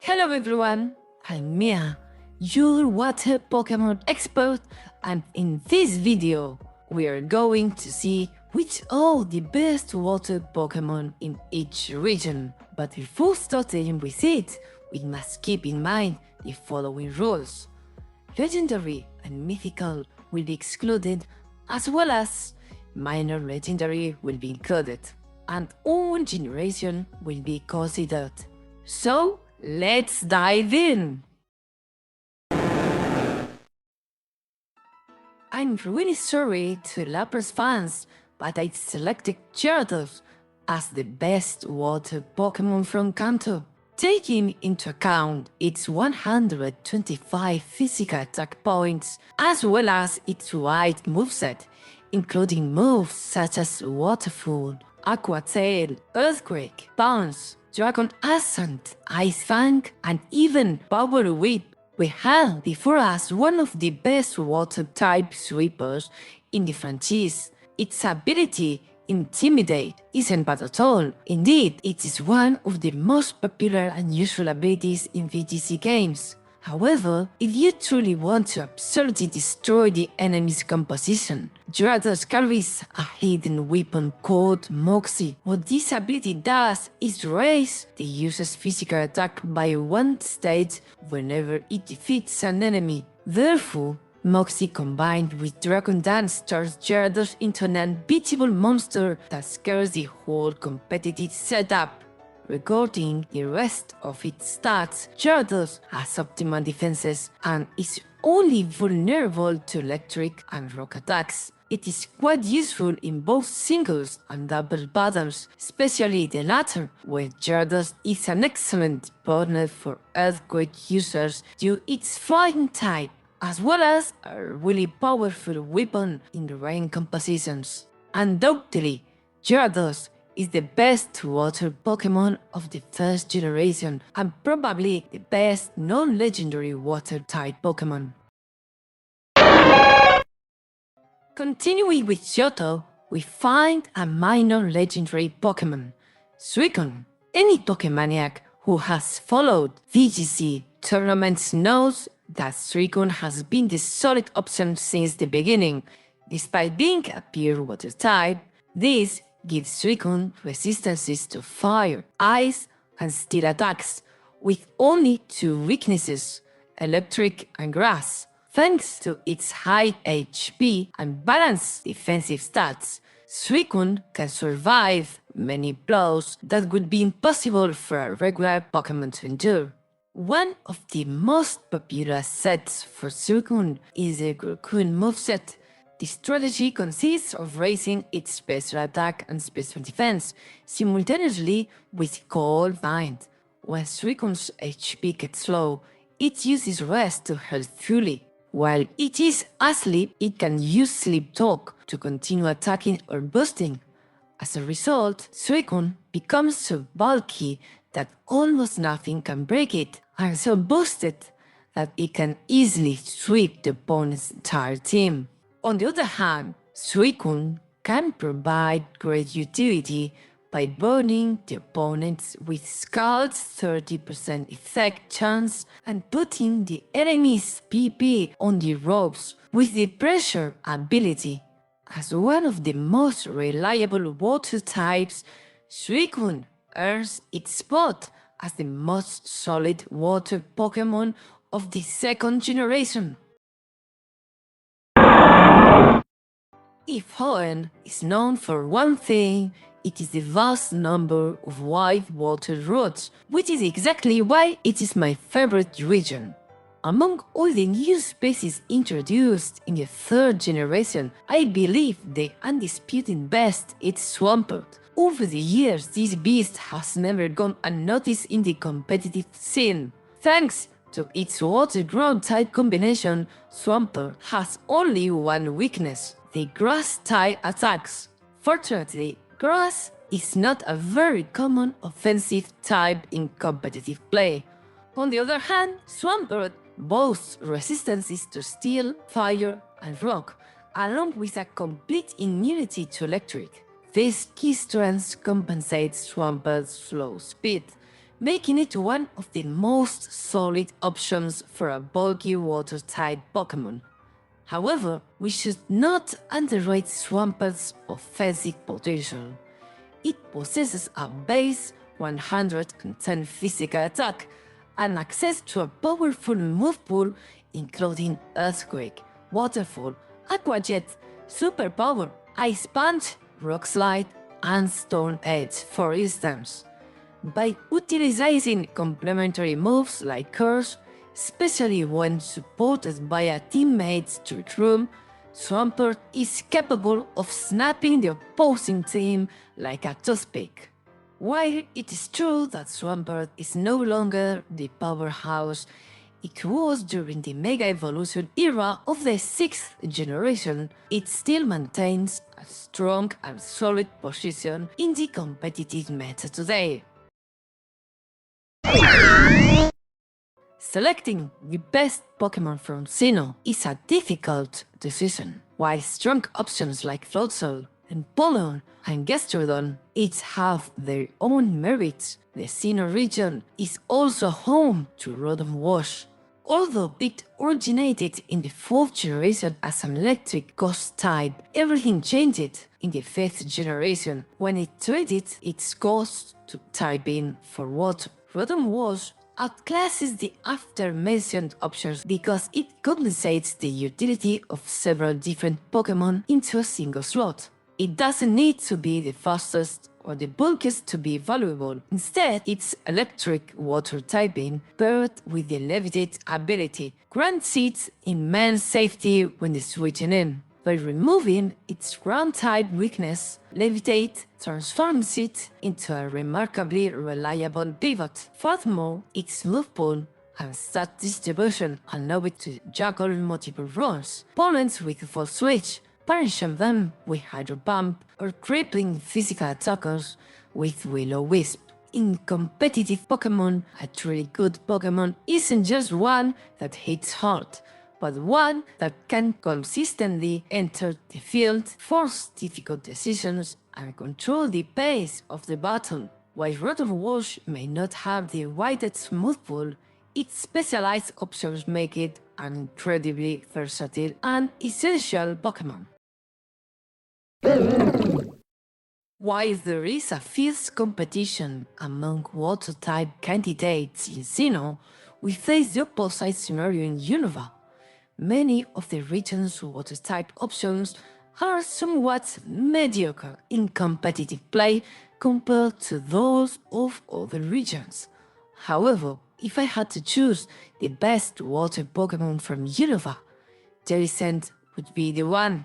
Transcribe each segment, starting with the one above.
Hello everyone, I'm Mia, your water Pokemon expert, and in this video, we are going to see which are the best water Pokemon in each region. But before starting with it, we must keep in mind the following rules. Legendary and mythical will be excluded, as well as minor legendary will be included, and all generation will be considered. So, let's dive in! I'm really sorry to Lapras fans, but I selected Gyarados as the best water Pokemon from Kanto. Taking into account its 125 physical attack points, as well as its wide moveset, including moves such as Waterfall, Aqua Tail, Earthquake, Bounce, Dragon Ascent, Ice Fang, and even Power Whip, we have before us one of the best water-type sweepers in the franchise. Its ability, Intimidate, isn't bad at all. Indeed, it is one of the most popular and useful abilities in VGC games. However, if you truly want to absolutely destroy the enemy's composition, Gyarados carries a hidden weapon called Moxie. What this ability does is raise the user's physical attack by one stage whenever it defeats an enemy. Therefore, Moxie combined with Dragon Dance turns Gyarados into an unbeatable monster that scares the whole competitive setup. Regarding the rest of its stats, Gyarados has optimal defenses and is only vulnerable to electric and rock attacks. It is quite useful in both singles and double battles, especially the latter, where Gyarados is an excellent partner for Earthquake users due to its flying type, as well as a really powerful weapon in the rain compositions. Undoubtedly, Gyarados is the best water Pokemon of the first generation and probably the best non-legendary water-type Pokemon. Continuing with Johto, we find a minor legendary Pokemon, Suicune. Any Pokemaniac who has followed VGC tournaments knows that Suicune has been the solid option since the beginning. Despite being a pure water type, this gives Suicune resistances to fire, ice, and steel attacks, with only two weaknesses, electric and grass. Thanks to its high HP and balanced defensive stats, Suicune can survive many blows that would be impossible for a regular Pokemon to endure. One of the most popular sets for Suicune is the Gurkun moveset. The strategy consists of raising its special attack and special defense, simultaneously with Cold Mind. When Suicune's HP gets low, it uses rest to heal fully. While it is asleep, it can use Sleep Talk to continue attacking or boosting. As a result, Suicune becomes so bulky that almost nothing can break it, and so boosted that it can easily sweep the opponent's entire team. On the other hand, Suicune can provide great utility by burning the opponents with Scald's 30% effect chance and putting the enemy's PP on the ropes with the pressure ability. As one of the most reliable water types, Suicune earns its spot as the most solid water Pokemon of the second generation. If Hoenn is known for one thing, it is the vast number of wide water routes, which is exactly why it is my favorite region. Among all the new species introduced in the third generation, I believe the undisputed best is Swampert. Over the years, this beast has never gone unnoticed in the competitive scene. Thanks to its water-ground type combination, Swampert has only one weakness: the grass-type attacks. Fortunately, grass is not a very common offensive type in competitive play. On the other hand, Swampert boasts resistances to steel, fire, and rock, along with a complete immunity to electric. This key strength compensates Swampert's slow speed, making it one of the most solid options for a bulky water-type Pokémon. However, we should not underrate Swampert's offensive potential. It possesses a base 110 physical attack and access to a powerful move pool including Earthquake, Waterfall, Aqua Jet, Superpower, Ice Punch, Rock Slide, and Stone Edge, for instance. By utilizing complementary moves like Curse, especially when supported by a teammate's Trick Room, Swampert is capable of snapping the opposing team like a toothpick. While it is true that Swampert is no longer the powerhouse it was during the Mega Evolution era of the 6th generation, it still maintains a strong and solid position in the competitive meta today. Selecting the best Pokémon from Sinnoh is a difficult decision. While strong options like Floatzel and Pollen and Gastrodon each have their own merits, the Sinnoh region is also home to Rotom Wash. Although it originated in the 4th generation as an electric ghost type, everything changed in the 5th generation when it traded its ghost to typing for water. Rotom Wash outclasses the after-mentioned options because it compensates the utility of several different Pokémon into a single slot. It doesn't need to be the fastest or the bulkiest to be valuable. Instead, its electric water typing, paired with the levitate ability, grants it immense safety when switching in. By removing its ground-type weakness, Levitate transforms it into a remarkably reliable pivot. Furthermore, its move pool and stat distribution allow it to juggle multiple roles, opponents with full switch, punishing them with Hydro Pump, or crippling physical attackers with Will-O-Wisp. In competitive Pokémon, a truly good Pokémon isn't just one that hits hard, but one that can consistently enter the field, force difficult decisions, and control the pace of the battle. While Rotom Wash may not have the widest move pool, its specialized options make it an incredibly versatile and essential Pokémon. While there is a fierce competition among water-type candidates in Sinnoh, we face the opposite scenario in Unova. Many of the region's water-type options are somewhat mediocre in competitive play compared to those of other regions. However, if I had to choose the best water Pokémon from Unova, Jellicent would be the one.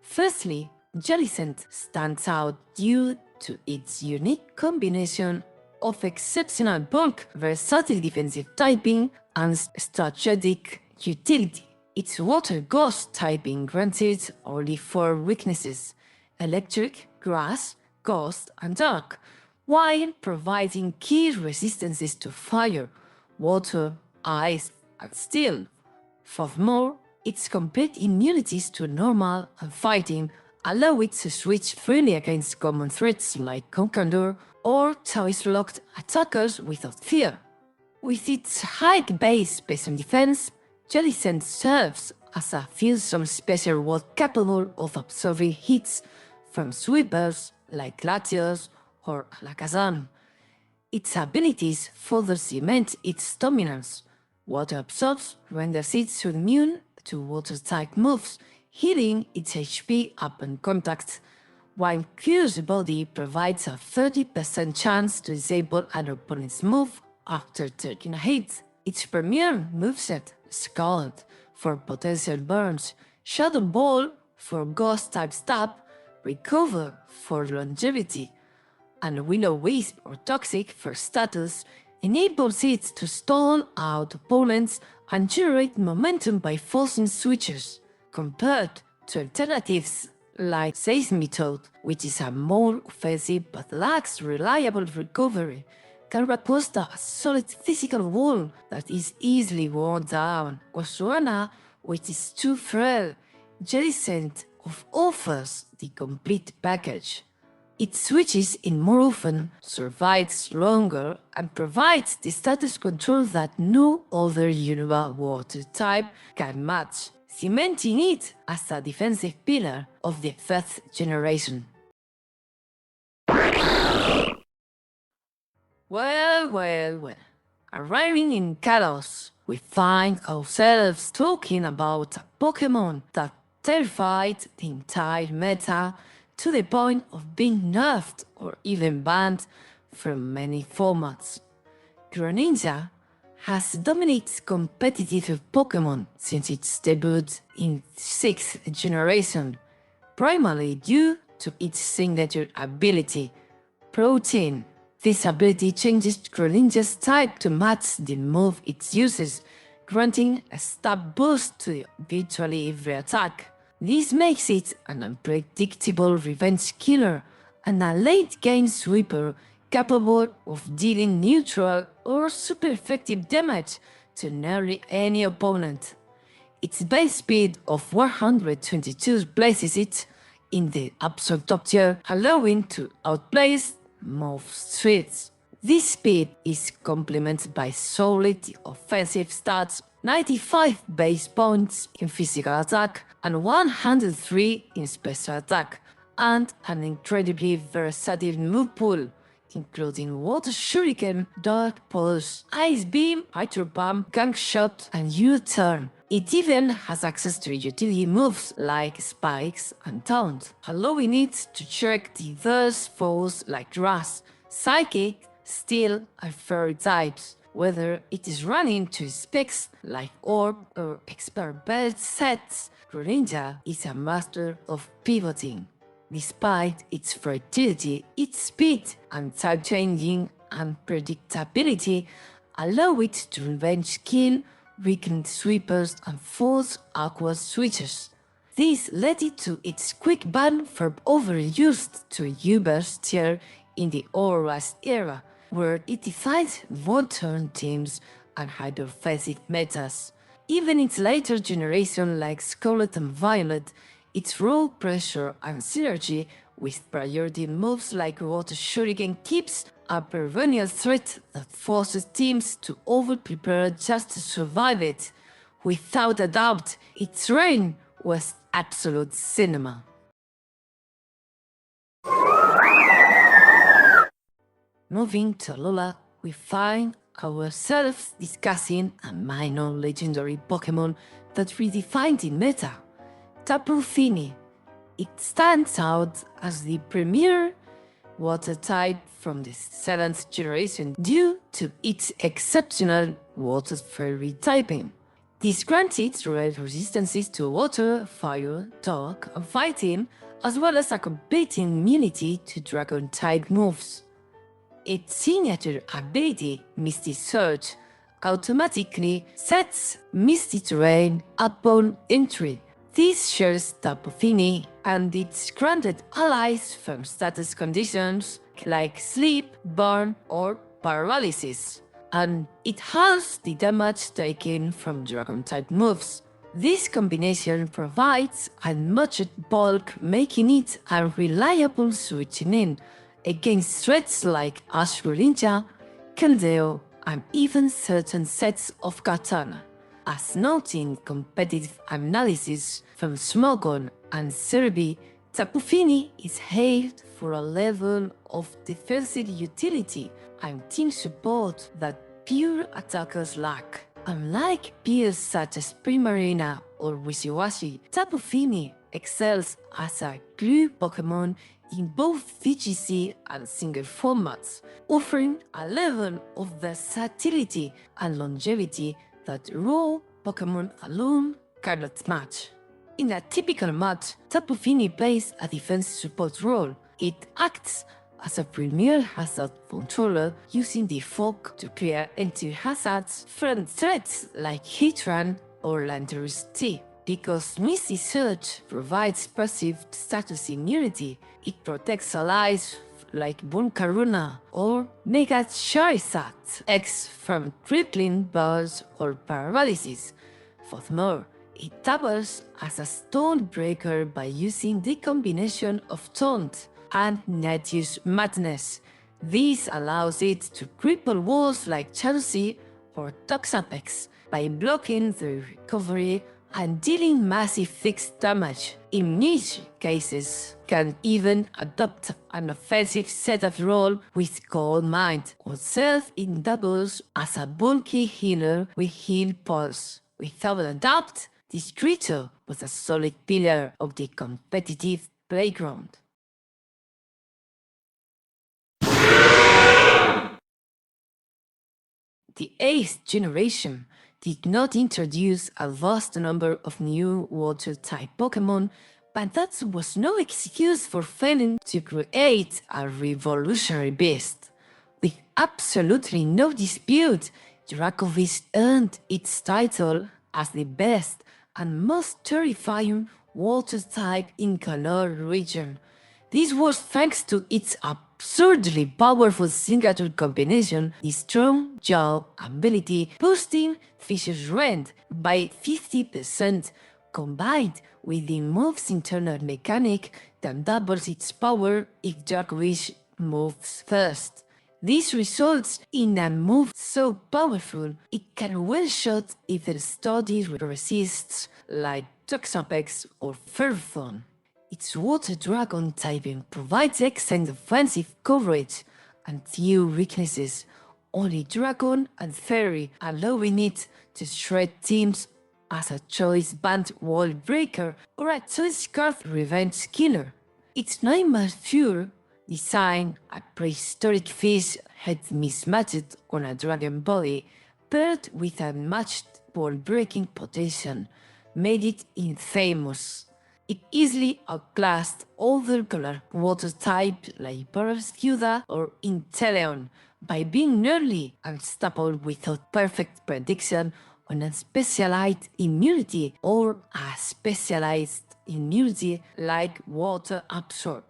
Firstly, Jellicent stands out due to its unique combination of exceptional bulk, versatile defensive typing, and strategic utility. Its water ghost typing granted only 4 weaknesses: electric, grass, ghost, and dark, while providing key resistances to fire, water, ice, and steel. Furthermore, its complete immunities to normal and fighting allow it to switch freely against common threats like Conqueror or choice-locked attackers without fear. With its high base space and defense, Jellicent serves as a fearsome special ward capable of absorbing hits from sweepers like Latios or Alakazam. Its abilities further cement its dominance. Water absorbs renders it immune to water-type moves, healing its HP upon contact, while Q's body provides a 30% chance to disable an opponent's move after taking a hit. Its premier moveset, Scald, for potential burns, Shadow Ball for Ghost-type stab, Recover for longevity, and Will-O-Wisp or Toxic for status enables it to stall out opponents and generate momentum by forcing switches, compared to alternatives like Seismitoad, which is a more offensive but lacks reliable recovery, can request a solid physical wall that is easily worn down, or Suana, which is too frail. Jellicent offers the complete package. It switches in more often, survives longer, and provides the status control that no other Unova water type can match, cementing it as a defensive pillar of the 5th generation. Well. Arriving in Kalos, we find ourselves talking about a Pokémon that terrified the entire meta to the point of being nerfed or even banned from many formats. Greninja has dominated competitive Pokémon since its debut in 6th generation, primarily due to its signature ability, Protein. This ability changes Greninja's type to match the move it uses, granting a stab boost to virtually every attack. This makes it an unpredictable revenge killer and a late-game sweeper capable of dealing neutral or super effective damage to nearly any opponent. Its base speed of 122 places it in the absolute top tier, allowing to outplace most threats. This speed is complemented by solid offensive stats, 95 base points in physical attack and 103 in special attack, and an incredibly versatile move pool, including Water Shuriken, Dark Pulse, Ice Beam, Hydro Pump, Gang Shot, and U-Turn. It even has access to utility moves like Spikes and Taunt, allowing it to check diverse foes like Grass, Psychic, Steel, and Fairy types. Whether it is running to specs like Orb or Expert Belt sets, Greninja is a master of pivoting. Despite its fertility, its speed and type changing and predictability allow it to revenge kill weakened sweepers and force aqua switches. This led it to its quick ban from overused to U-burst tier in the Auror's era, where it defied one-turn teams and had offensive metas. Even its later generation like Scarlet and Violet, its raw pressure and synergy with priority moves like Water Shuriken keeps a perennial threat that forces teams to over-prepare just to survive it. Without a doubt, its reign was absolute cinema. Moving to Alola, we find ourselves discussing a minor legendary Pokémon that redefined the meta, Tapu Fini. It stands out as the premier water type from the 7th generation due to its exceptional water fairy typing. This granted red resistances to water, fire, dark, and fighting, as well as a competing immunity to dragon type moves. Its signature ability, Misty Surge, automatically sets Misty Terrain upon entry. This shares Tapu Fini and its granted allies from status conditions like sleep, burn, or paralysis, and it halves the damage taken from dragon-type moves. This combination provides unmatched bulk, making it a reliable switching in against threats like Ash Greninja, Kanto, and even certain sets of Katana. As noted in competitive analysis from Smogon and Serbi, Tapu Fini is hailed for a level of defensive utility and team support that pure attackers lack. Unlike peers such as Primarina or Wishiwashi, Tapu Fini excels as a glue Pokémon in both VGC and single formats, offering a level of versatility and longevity that raw Pokémon alone cannot match. In a typical match, Tapu Fini plays a defense support role. It acts as a premier hazard controller using the fog to clear anti-hazards from threats like Heatran or Landorus T. Because Misty Surge provides passive status immunity, it protects allies like Bunkaruna or Mega Charizard X from crippling buzz or paralysis. Furthermore, it doubles as a stone breaker by using the combination of Taunt, and Nature's Madness. This allows it to cripple walls like Chelsea or Toxapex by blocking the recovery and dealing massive fixed damage. In niche cases, can even adopt an offensive setup role with Cold Mind, or serve in doubles as a bulky healer with Heal Pulse. Without a doubt, this creature was a solid pillar of the competitive playground. The 8th generation did not introduce a vast number of new Water-type Pokémon, but that was no excuse for failing to create a revolutionary beast. With absolutely no dispute, Dracovish earned its title as the best and most terrifying Water-type in Kanto region. This was thanks to its absurdly powerful signature combination, the strong jaw ability boosting Fish's range by 50%, combined with the move's internal mechanic that doubles its power if Dracovish moves first. This results in a move so powerful it can one-shot even studied resists like Toxapex or Ferrothorn. Its Water Dragon typing provides excellent offensive coverage and few weaknesses, only Dragon and Fairy, allowing it to shred teams as a choice band wall breaker or a choice card revenge killer. Its Nightmare Fury design, a prehistoric fish head mismatched on a dragon body, paired with a matched wall-breaking potential, made it infamous. It easily outclassed other color water types like Barraskewda or Inteleon by being nearly unstoppable without perfect prediction on a specialized immunity or a specialized immunity like Water Absorb.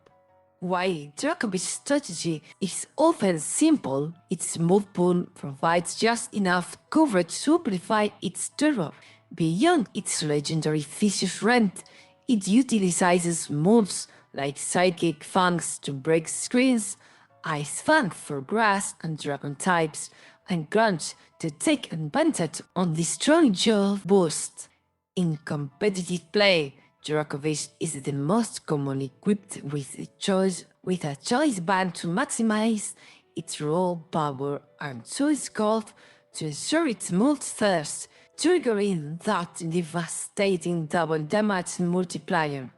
While Dracovish's strategy is often simple, its movepool provides just enough coverage to amplify its terror. Beyond its legendary Vicious Rent, it utilizes moves like Psychic Fangs to break screens, Ice Fang for grass and dragon types, and Grunge to take advantage on the strong jaw boost. In competitive play, Dracovish is the most commonly equipped with a choice band to maximize its raw power and choice golf to ensure it moves first, triggering that devastating double damage multiplier.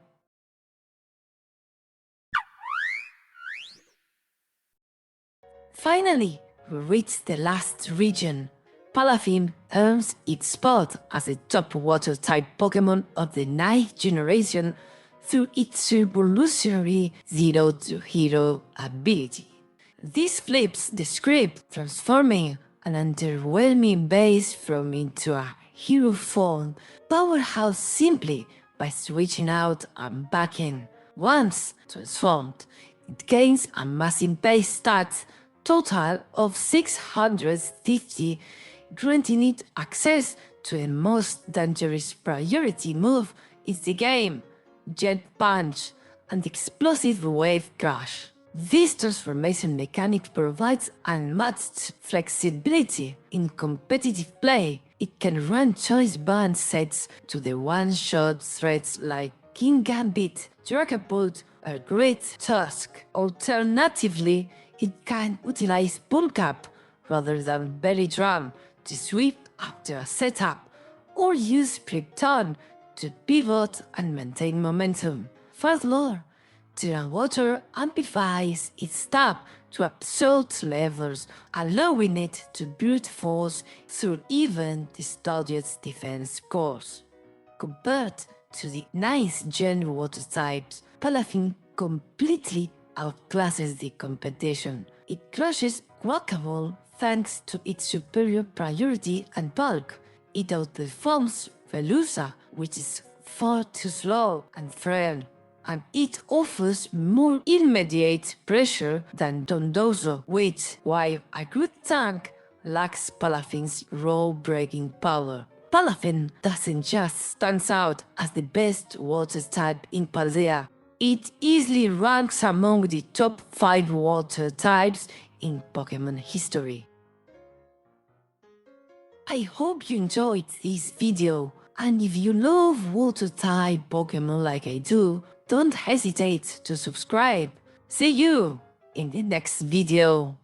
Finally, we reach the last region. Palafin earns its spot as the top water-type Pokémon of the 9th generation through its revolutionary Zero-to-Hero ability. This flips the script, transforming an underwhelming base form into a hero form powerhouse simply by switching out and back in. Once transformed, it gains a massive base stat total of 650, granting it access to the most dangerous priority move in the game, Jet Punch and Explosive Wave Crash. This transformation mechanic provides unmatched flexibility in competitive play. It can run choice band sets to the one-shot threats like King Gambit, Dragapult, or Great Tusk. Alternatively, it can utilize Bull Cap rather than Belly Drum to sweep after a setup, or use Krypton to pivot and maintain momentum. Furthermore, Water amplifies its tap to absurd levels, allowing it to brute force through even the studious defense scores. Compared to the 9th gen water types, Palafin completely outclasses the competition. It crushes Guacamole thanks to its superior priority and bulk. It outperforms Velusa, which is far too slow and frail, and it offers more immediate pressure than Dondozo, which, while a good tank, lacks Palafin's raw-breaking power. Palafin doesn't just stand out as the best water type in Paldea, It easily ranks among the top 5 water types in Pokémon history. I hope you enjoyed this video, and if you love water type Pokémon like I do, don't hesitate to subscribe. See you in the next video.